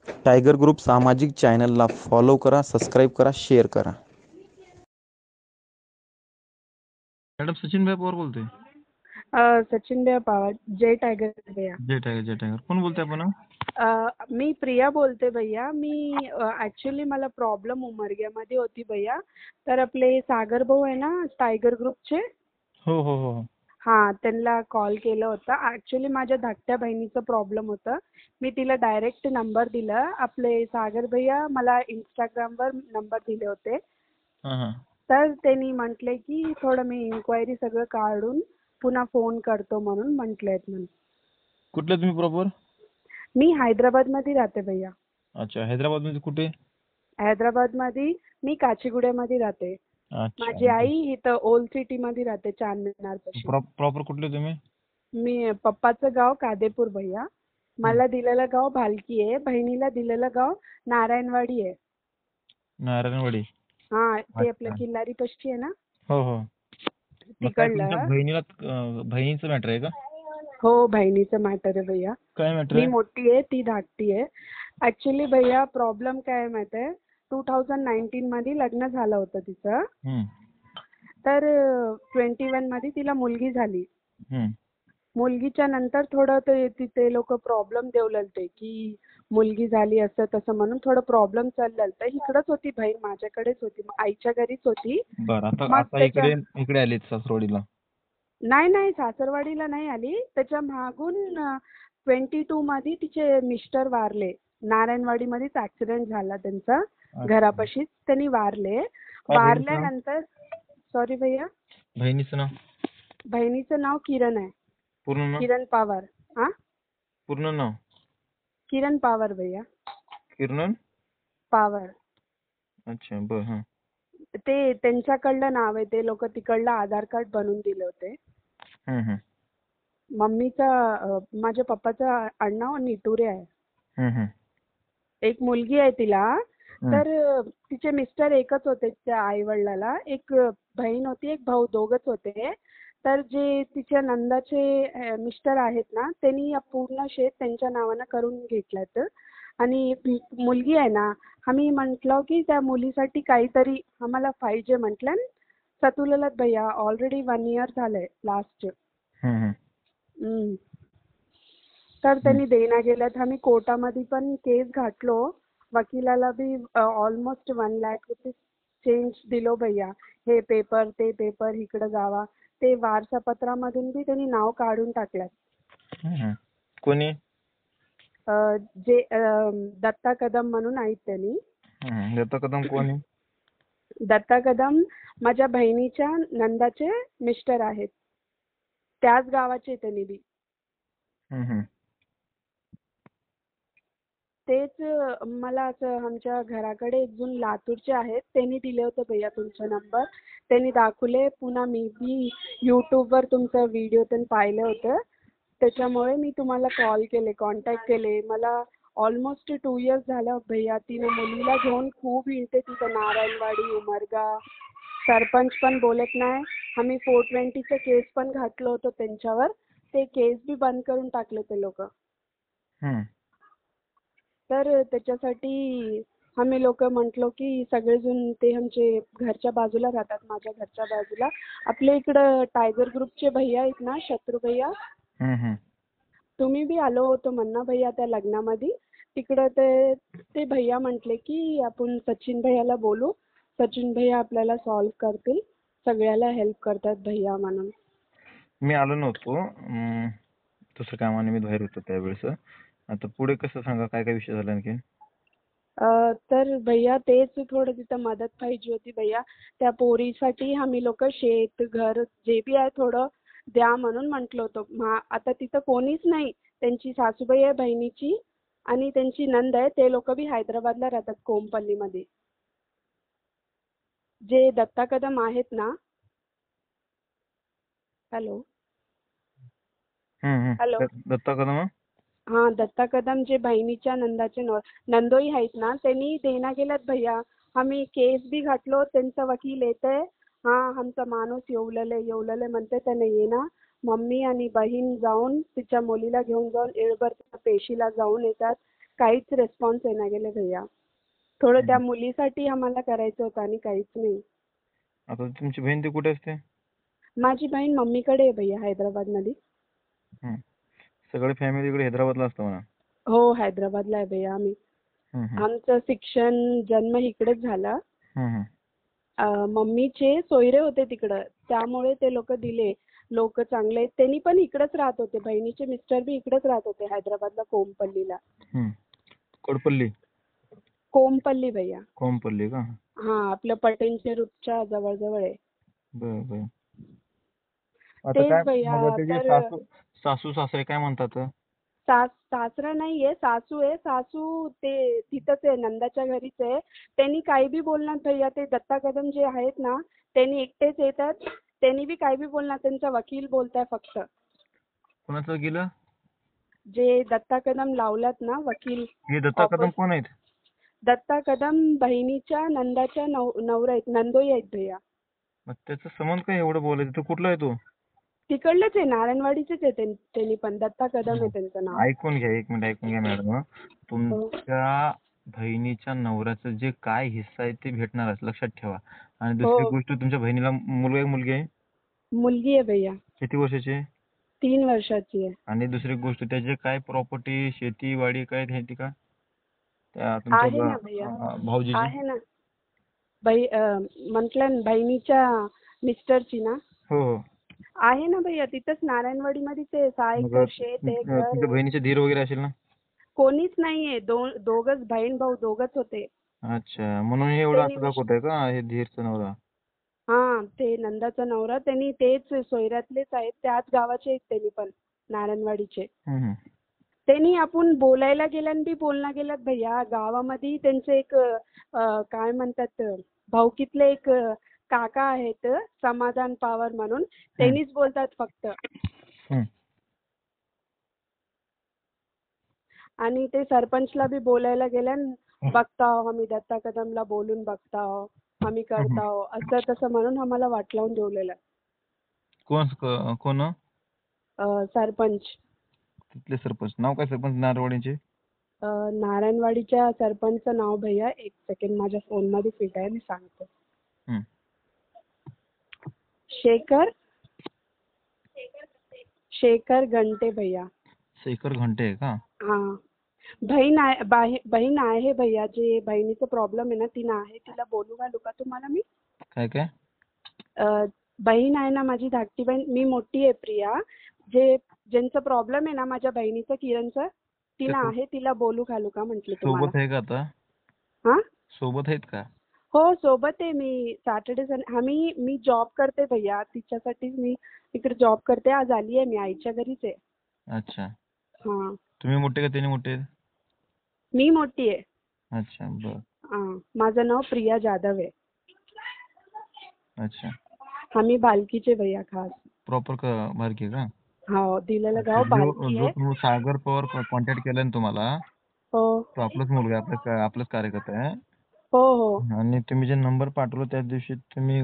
Tiger group सामाजिक चॅनलला follow करा, सबस्क्राईब करा, शेअर करा. मॅडम सचिन भाई पवार बोलतोय. सचिन भैया पवार. जय टायगर भैया. जय टायगर जय टायगर. कोण बोलतोय आपण? मी प्रिया बोलते भैया. मी ऍक्च्युली मला प्रॉब्लेम उमरग्यामध्ये होती भैया. तर आपले सागर भाऊ आहे ना टायगर ग्रुपचे. हो हो हो. हा, त्यांना कॉल केला होता. ऍक्च्युली माझ्या धाकट्या बहिणीचं प्रॉब्लेम होतं. मी तिला डायरेक्ट नंबर दिला. आपले सागर भैया मला इंस्टाग्रामवर नंबर दिले होते. हां हां. तर त्यांनी म्हटले की थोडं मी इन्क्वायरी सगळं काढून पुन्हा फोन करतो म्हणून म्हटलेत म्हणून. कुठले तुम्ही प्रॉपर? मी हैदराबादमध्ये राहते भैया. अच्छा, हैदराबाद मध्ये कुठे? हैदराबादमध्ये मी काचीगुड्यामध्ये राहते. अच्छा. माझी आई इथं ओल्ड सिटीमध्ये राहते, चारमिनार पाशी. प्रॉपर कुठले तुम्ही? मी पप्पाचं गाव कादेपूर भैया. मला दिलेलं गाव भालकी आहे. बहिणीला दिलेलं गाव नारायणवाडी आहे. नारायणवाडी. हा, ते आपलं किल्लारी पशी आहे ना हो हो. मग काय तुमच्या तिकडलं. बहिणीला बहिणीचं मॅटर आहे का? हो, बहिणीचं मॅटर आहे भैया. काय मॅटर मी आहे? मोठी आहे, ती धाकटी आहे. ऍक्च्युली भैया प्रॉब्लेम काय आहे माहिती आहे, 2019 मध्ये लग्न झालं होतं तिचं. तर 21 मध्ये तिला मुलगी झाली. मुलगीच्या नंतर थोडं ते लोक प्रॉब्लेम देऊ लागले की मुलगी झाली असं तसं म्हणून थोडं प्रॉब्लेम चाललं. तर इकडंच होती बहीण, माझ्याकडेच होती, आईच्या घरीच होती. बरं, आता मग आता इकडे आलीत सासरवाडीला? नाही, सासरवाडीला नाही आली. त्याच्या मागून 22 मध्ये तिचे मिस्टर वारले. नारायणवाडीमध्येच ऍक्सिडेंट झाला त्यांचा, घरापाशीच त्यांनी वारले. वारल्यानंतर सॉरी भैया. बहिणीचं नाव? बहिणीचं नाव किरण आहे. पूर्ण नाव? किरण पवार. हा, पूर्ण नाव? किरण पवार भैया. किरण पवार. अच्छा, बर. हां. ते त्यांच्याकडलं नाव आहे. ते लोक तिकडलं आधार कार्ड बनवून दिले होते. मम्मीचं माझ्या पप्पाचं आडनाव निटुरे आहे. एक मुलगी आहे तिला. तर तिचे मिस्टर एकच होते त्या आई वडिलाला. एक बहीण होती, एक भाऊ, दोघच होते. तर जे तिच्या नंदाचे मिस्टर आहेत ना, त्यांनी पूर्ण शेत त्यांच्या नावानं करून घेतलं. आणि मुलगी आहे ना, आम्ही म्हटलं की त्या मुलीसाठी काहीतरी आम्हाला पाहिजे म्हटलं. सतुलत भैया ऑलरेडी 1 इयर झालंय लास्ट. तर त्यांनी देना गेल्यात. आम्ही कोर्टामध्ये पण केस घातलो. वकिलाला बी ऑलमोस्ट 1 लाख रुपीज चेंज दिलो भैया. हे पेपर ते पेपर इकडे जावा. ते वारसापत्रामधून बी त्यांनी नाव काढून टाकल्यात. कोणी? जे दत्ता कदम म्हणून आहेत त्यांनी. दत्ता कदम कोण आहे? दत्ता कदम माझ्या बहिणीच्या नंदाचे मिस्टर आहेत. त्याच गावाचे त्यांनी बी. तेच मला असं आमच्या घराकडे एक जण लातूरचे आहेत, त्यांनी दिले होते भैया तुमचा नंबर. त्यांनी दाखवले. पुन्हा मी बी यूट्यूबवर तुमचं व्हिडिओ त्यांनी पाहिलं होतं. त्याच्यामुळे मी तुम्हाला कॉल केले, कॉन्टॅक्ट केले. मला ऑलमोस्ट 2 इयर्स झालं भैया. तिने मुलीला घेऊन खूप हिंडते तिथं नारायणवाडी, उमरगा. सरपंच पण बोलत नाही. आम्ही 420चं केस पण घातलं होतं त्यांच्यावर. ते केस बी बंद करून टाकले ते लोक. तर त्याच्यासाठी आम्ही लोक म्हटलो की सगळेजण, ते आमचे घरच्या बाजूला राहतात, माझ्या घरच्या बाजूला. आपल्या इकडं टायगर ग्रुपचे भैया आहेत ना, शत्रू भैया. तुम्ही बी आलो होतो म्हणा भैया त्या लग्नामध्ये. तिकडं ते भैया म्हटले की आपण सचिन भैयाला बोलू, सचिन भैया आपल्याला सॉल्व्ह करतील, सगळ्याला हेल्प करतात भैया म्हणून. मी आलो नव्हतो, तसं कामाने मी बाहेर होतो त्यावेळेस. आता पुढे कसं सांगा, काय काय विषय झाला आणखी? तर भैया तेच थोडं तिथं मदत पाहिजे होती भैया. त्या पोरीसाठी आम्ही लोक शेत घर जे बी आहे थोडं द्या म्हणून म्हटलं होतं. आता तिथं कोणीच नाही. त्यांची सासूबाई आहे बहिणीची आणि त्यांची नंद आहे. ते लोक बी हैदराबादला राहतात, कोमपल्लीमध्ये. जे दत्ता कदम आहेत ना. हॅलो. दत्ता कदम? हा, दत्ता कदम जे बहिणीच्या नंदाचे नंदोई आहेत ना, त्यांनी देना गेल्यात भैया. आम्ही केस बी घातलो. त्यांचा वकील येते, हा आमचा माणूस येवलेले म्हणते. त्याने येणार. मम्मी आणि बहीण जाऊन तिच्या मुलीला घेऊन जाऊन एळभर पेशीला जाऊन येतात. काहीच रिस्पॉन्स येणार गेले भैया. थोडं त्या मुलीसाठी आम्हाला करायचं होतं आणि काहीच नाही. आता तुमची बहीण ती कुठे असते? माझी बहीण मम्मीकडे आहे भैया, हैदराबादमध्ये. सगळी फॅमिली इकडे हैदराबादला असतं म्हणा. हो, हैदराबादला आहे भैया आम्ही. आमचं शिक्षण जन्म इकडेच झाला. मम्मीचे सोयरे होते तिकडं, त्यामुळे ते लोक दिले. लोक चांगले आहेत, त्यांनी पण इकडेच राहत होते. बहिणीचे मिस्टर बी इकडेच राहत होते, हैदराबादला, कोमपल्लीला. कोडपल्ली? कोमपल्ली भैया. कोमपल्ली का? हा, आपलं पटेलचे रूटच्या जवळ आहे. बर. तेच आता भैया. काय त्याचे सासू सासरे काय म्हणतात? सासरा नाहीये, सासू आहे. सासू ते तिथंच आहे, नंदाच्या घरीच आहे. त्यांनी काही बी बोलणार भैया. ते दत्ता कदम जे आहेत ना, त्यांनी एकटेच येतात. त्यांनी बी काही बी बोलणार. त्यांचा वकील बोलताय फक्त. कोणाचं गेलं? जे दत्ता कदम लावलात ना वकील. हे दत्ता कदम कोण आहेत? दत्ता कदम बहिणीच्या नंदाच्या नवरा आहेत, नंदोई आहेत भैया. मग त्याचा संबंध काय एवढं बोलायचं? तो कुठला आहे? तो तिकडलेच आहे, नारायणवाडीचेच आहे त्यांनी पण. दत्ता कदम आहे त्यांचं नाव. ऐकून घ्या, एक मिनिट ऐकून घ्या मॅडम. तुमच्या बहिणीच्या नवऱ्याचं जे काय हिस्सा आहे ते भेटणारच, लक्षात ठेवा. आणि दुसरी गोष्ट, तुमच्या बहिणीला मुलगा आहे मुलगी आहे? मुलगी आहे भैया. किती वर्षाची आहे? 3 वर्षाची आहे. आणि दुसरी गोष्ट, त्याचे काय प्रॉपर्टी, शेती वाडी काय आहे का? आहे ना भैया, भाऊजीची आहे ना. म्हटलं बहिणीच्या मिस्टरची ना. हो. आहे ना भैया, तिथंच नारायणवाडीमध्येच आहे. 6 एकर शेत आहे, घर. तुमच्या बहिणीचे धीर वगैरे असेल ना? कोणीच नाहीये, दोघच बहीण भाऊ, दोघच होते. अच्छा, म्हणून हे एवढं असं दाखवतंय का हे धीरचा नवरा? हा, ते नंदाचा नवरा. त्यांनी तेच सोयऱ्यातलेच आहेत, त्याच गावाचे आहेत त्यांनी पण, नारायणवाडीचे. त्यांनी आपण बोलायला गेल्यान बी बोलणं गेलात भैया. गावामध्ये त्यांचे एक काय म्हणतात, भाऊकीतले एक काका आहेत, समाधान पवार म्हणून. त्यांनीच बोलतात फक्त. आणि ते सरपंचला बी बोलायला गेल्यान, बघताव आम्ही दत्ता कदमला बोलून बघताव, आम्ही करताव, असं तसं म्हणून आम्हाला वाट लावून ठेवलेलं. कोण? सरपंच. तिथले सरपंच नाव काय? सरपंच नारायणवाडीचे? नारायणवाडीच्या सरपंचचं नाव भैया, एक सेकंड, माझ्या फोन मध्ये फिट आहे, मी सांगतो. शेखर घंटे भैया. शेखर घंटे आहे का? हा. बहीण आहे भैया. जे बहिणीचा प्रॉब्लेम आहे ना, ती आहे. तिला बोलू घालू का तुम्हाला मी? काय? बहीण आहे ना माझी, धाकटी बहीण. मी मोठी आहे प्रिया. ज्यांचा प्रॉब्लेम आहे ना माझ्या बहिणीचा, किरणचा, तिला आहे. तिला बोलू घालू का म्हटलं तुम्हाला? सोबत आहे का आता? हा, सोबत आहेत का? हो, सोबत आहे. मी सॅटर्डे मी जॉब करते भैया, तिच्यासाठीच मी इकडे जॉब करते. आज आली आहे मी, आईच्या घरीच आहे. अच्छा. हा. तुम्ही मोठे का त्यांनी मोठे? मी मोठी आहे. अच्छा, बर. माझं नाव प्रिया जाधव आहे. अच्छा. आम्ही भालकीचे भैया, खास. प्रॉपर भालकी का? हो, दिलेलं गाव भालकी आहे. जो सागर पवार कॉन्टॅक्ट केला ना तुम्हाला, हो, तो आपलाच मुलगा, आपलाच कार्यकर्ता आहे. हो. आणि तुम्ही जे नंबर पाठवला त्या दिवशी तुम्ही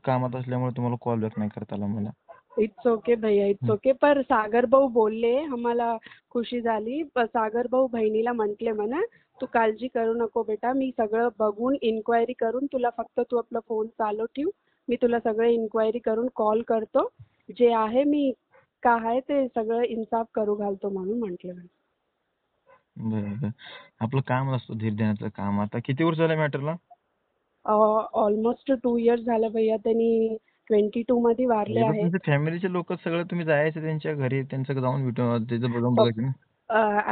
कामात असल्यामुळे तुम्हाला कॉल बॅक नाही करता आला मला. इट्स ओके भैया, इट्स ओके. पर सागर भाऊ बोलले, आम्हाला खुशी झाली. सागर भाऊ बहिणीला म्हटले म्हणा, तू काळजी करू नको बेटा, मी सगळं बघून इन्क्वायरी करून तुला, फक्त तू आपला फोन चालू ठेव, मी तुला सगळं इन्क्वायरी करून कॉल करतो. जे आहे मी काय ते सगळं इन्साफ करू घालतो म्हणून म्हटले. बरं. आपलं काम असतं धीर देण्याचं काम. आता किती वर्ष झालं मॅटरला? ऑलमोस्ट 2 इयर्स झालं भैया. त्यांनी 22 मध्ये वारले आहेत. तुमच्या फॅमिलीचे लोक सगळं तुम्ही जायचं त्यांच्या घरी, त्यांचं जाऊन बघायचं?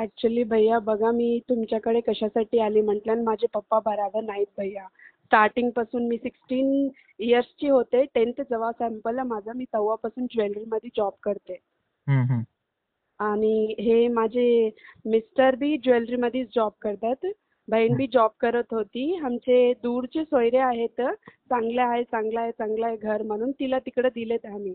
ऍक्च्युली भैया बघा, मी तुमच्याकडे कशासाठी आली म्हटलं, माझे पप्पा बराबर नाहीत भैया. स्टार्टिंग पासून मी 16 इयर्सची होते, 10th जेव्हा संपलं माझं, मी तेव्हापासून ज्वेलरीमध्ये जॉब करते. आणि हे माझे मिस्टर बी ज्वेलरीमध्येच जॉब करतात. बहीण बी जॉब करत होती. आमचे दूरचे सोयरे आहेत, चांगलं आहे घर म्हणून तिला तिकडे दिलेत आम्ही.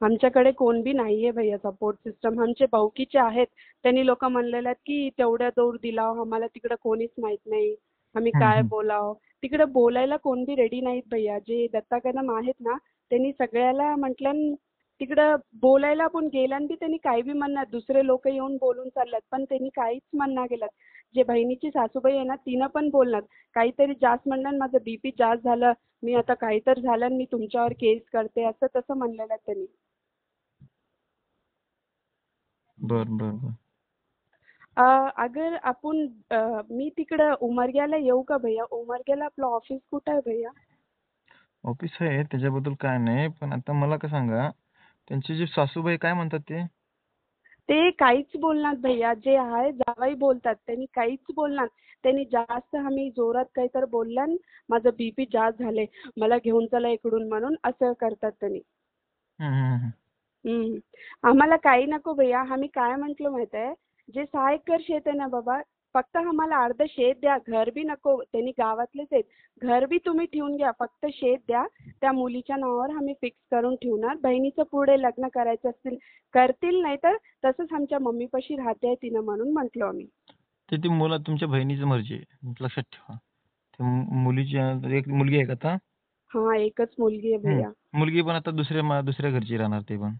आमच्याकडे कोण बी नाहीये भैया सपोर्ट सिस्टम. आमचे भाऊकीचे आहेत, त्यांनी लोक म्हणलेले आहेत की तेवढ्या दूर दिलाव, आम्हाला तिकडे कोणीच माहित नाही, आम्ही काय बोलाव. तिकडे बोलायला कोण बी रेडी नाहीत भैया. जे दत्ता कदम आहेत ना, त्यांनी सगळ्याला म्हटलं तिकडं बोलायला पण गेला आणि त्यांनी काही बी म्हणणार, दुसरे लोक येऊन बोलून चालल्यात पण त्यांनी काहीच म्हणणार गेलात. जे बहिणीची सासूबाई आहे ना तिनं पण बोलणार, काहीतरी जास्त म्हणलं माझं बीपी जास्त झालं, मी आता काहीतरी झालं आणि मी तुमच्यावर केस करते, असं तसं म्हणलेलं त्यांनी. बर बर बर. अगर आपण मी तिकडं उमरग्याला येऊ का भैया? उमरग्याला आपलं ऑफिस कुठं आहे भैया? ऑफिस आहे त्याच्याबद्दल काय नाही, पण आता मला काय सांगा, त्यांची जी सासूबाई काय म्हणतात ते? ते काहीच बोलणार भैया, जे आहे जावई बोलतात त्यांनी काहीच बोलणार. त्यांनी जास्त आम्ही जोरात काहीतरी बोलला न माझं बीपी जास्त झाले, मला घेऊन चला इकडून म्हणून असं करतात त्यांनी. हम्म, हम्म, हम्म. आम्हाला काही नको भैया, आम्ही काय म्हटलं माहित आहे, जे 6 एकर शेत आहे ना बाबा, फक्त आम्हाला अर्ध शेत द्या, घर बी नको. त्यांनी गावातलेच आहेत, घर बी तुम्ही ठेवून घ्या, फक्त शेत द्या. त्या मुलीच्या नावावर आम्ही फिक्स करून ठेवणार. बहिणीचं पुढे लग्न करायचं असतील करतील, नाही तर तसंच आमच्या मम्मीपाशी राहते तिनं म्हणून म्हटलो आम्ही. ती मुलं तुमच्या बहिणीची मर्जी आहे, लक्षात ठेवा. ते मुलीची एक मुलगी आहे का आता? हा, एकच मुलगी आहे भैया. मुलगी पण आता दुसऱ्या घरची राहणार ते पण.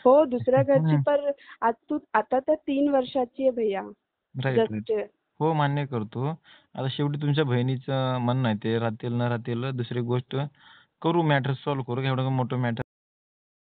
हो, दुसऱ्या घरची, पर आता तर 3 वर्षाची आहे भैया. Right just. राईट. हो, मान्य करतो. आता शेवटी तुमच्या बहिणीचं म्हणणं आहे, ते राहतील न राहतील दुसरी गोष्ट करू, मॅटर सॉल्व्ह करू, एवढं मोठं मॅटर